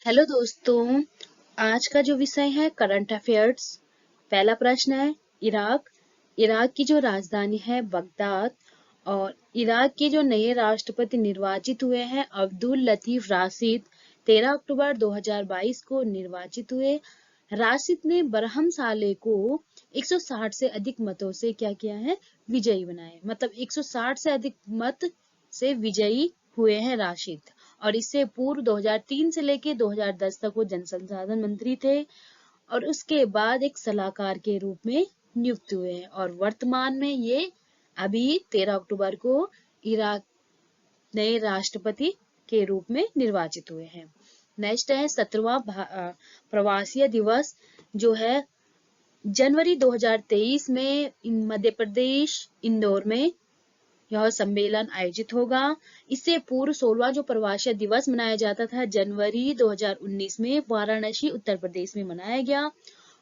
Hello दोस्तों, आज का जो विषय है करंट अफेयर्स। पहला प्रश्न है इराक। इराक की जो राजधानी है बगदाद और इराक के जो नए राष्ट्रपति निर्वाचित हुए हैं अब्दुल लतीफ राशिद 13 अक्टूबर 2022 को निर्वाचित हुए। राशिद ने बरहम साले को 160 से अधिक मतों से क्या किया है, विजयी बनाए। मतलब 160 से अधिक मत से विजयी हुए हैं राशिद। और इससे पूर्व 2003 से लेके 2010 तक वो जन संसाधन मंत्री थे और उसके बाद एक सलाहकार के रूप में नियुक्त हुए हैं और वर्तमान में ये अभी 13 अक्टूबर को इराक नए राष्ट्रपति के रूप में निर्वाचित हुए हैं। नेक्स्ट है 17वां प्रवासी दिवस जो है जनवरी 2023 में मध्य प्रदेश इंदौर में यह सम्मेलन आयोजित होगा। इससे पूर्व 16वां जो प्रवासी दिवस मनाया जाता था जनवरी 2019 में वाराणसी उत्तर प्रदेश में मनाया गया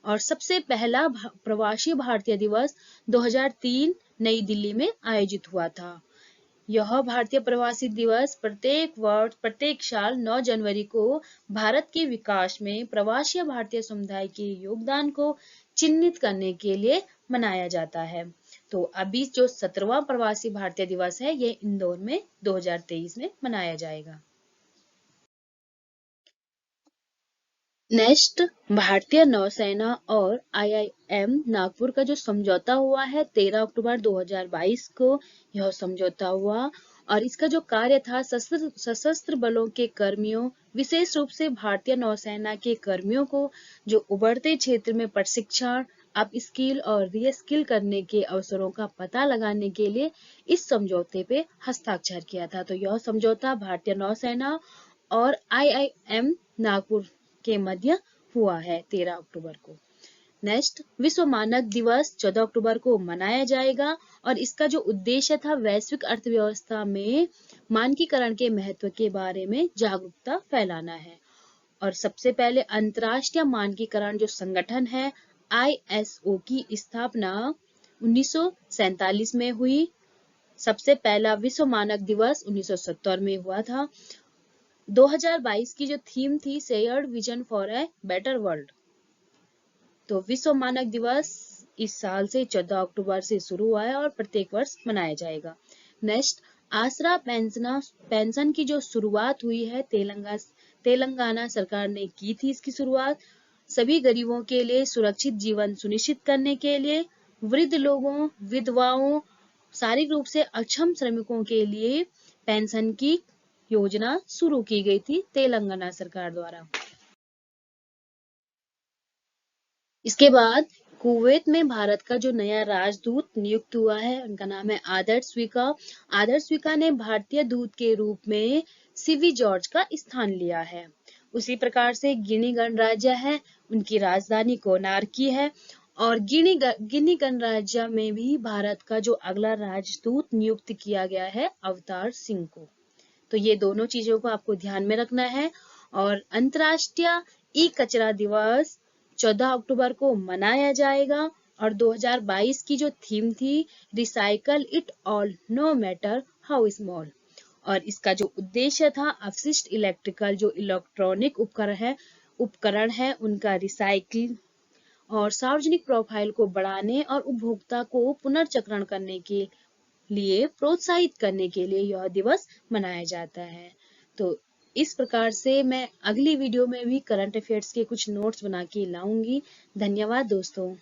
और सबसे पहला प्रवासी भारतीय दिवस 2003 नई दिल्ली में आयोजित हुआ था। यह भारतीय प्रवासी दिवस प्रत्येक साल 9 जनवरी को भारत के विकास में प्रवासी भारतीय समुदाय के योगदान को चिन्हित करने के लिए मनाया जाता है। तो अभी जो 17वां प्रवासी भारतीय दिवस है ये इंदौर में 2023 में मनाया जाएगा। नेक्स्ट, भारतीय नौसेना और IIM नागपुर का जो समझौता हुआ है 13 अक्टूबर 2022 को यह समझौता हुआ और इसका जो कार्य था सशस्त्र बलों के कर्मियों विशेष रूप से भारतीय नौसेना के कर्मियों को जो उभरते क्षेत्र में प्रशिक्षण अप स्किल और री स्किल करने के अवसरों का पता लगाने के लिए इस समझौते पे हस्ताक्षर किया था। तो यह समझौता भारतीय नौसेना और IIM नागपुर के मध्य हुआ है 13 अक्टूबर को। नेक्स्ट, विश्व मानक दिवस 14 अक्टूबर को मनाया जाएगा और इसका जो उद्देश्य था वैश्विक अर्थव्यवस्था में मानकीकरण के महत्व के बारे में जागरूकता फैलाना है। और सबसे पहले अंतरराष्ट्रीय मानकीकरण जो संगठन है ISO की स्थापना 1947 में हुई। सबसे पहला विश्व मानक दिवस 1970 में हुआ था। 2022 की जो थीम थी shared vision for a better world. तो विश्व मानक दिवस इस साल से 14 अक्टूबर से शुरू हुआ है और प्रत्येक वर्ष मनाया जाएगा। नेक्स्ट, आसरा पेंशन की जो शुरुआत हुई है तेलंगाना सरकार ने की थी इसकी शुरुआत सभी गरीबों के लिए सुरक्षित जीवन सुनिश्चित करने के लिए, वृद्ध लोगों, विधवाओं, शारीरिक रूप से अक्षम श्रमिकों के लिए पेंशन की योजना शुरू की गई थी तेलंगाना सरकार द्वारा। इसके बाद कुवैत में भारत का जो नया राजदूत नियुक्त हुआ है उनका नाम है आदर्श विका। आदर्श विका ने भारतीय दूत के रूप में सीवी जॉर्ज का स्थान लिया है। उसी प्रकार से गिनी गणराज्य है, उनकी राजधानी कोनार्की है और गिनी गणराज्य में भी भारत का जो अगला राजदूत नियुक्त किया गया है अवतार सिंह को। तो ये दोनों चीजों को आपको ध्यान में रखना है। और अंतरराष्ट्रीय ई कचरा दिवस 14 अक्टूबर को मनाया जाएगा और 2022 की जो थीम थी recycle it all know matter how small और इसका जो उद्देश्य था अपशिष्ट जो इलेक्ट्रॉनिक उपकरण है उनका रिसाइकिल और सार्वजनिक प्रोफाइल को बढ़ाने और उपभोक्ता को पुनर्चक्रण करने के लिए प्रोत्साहित करने के लिए यह दिवस मनाया जाता है। तो इस प्रकार से मैं अगली वीडियो में भी करंट अफेयर्स के कुछ नोट्स बना के लाऊंगी। धन्यवाद दोस्तों।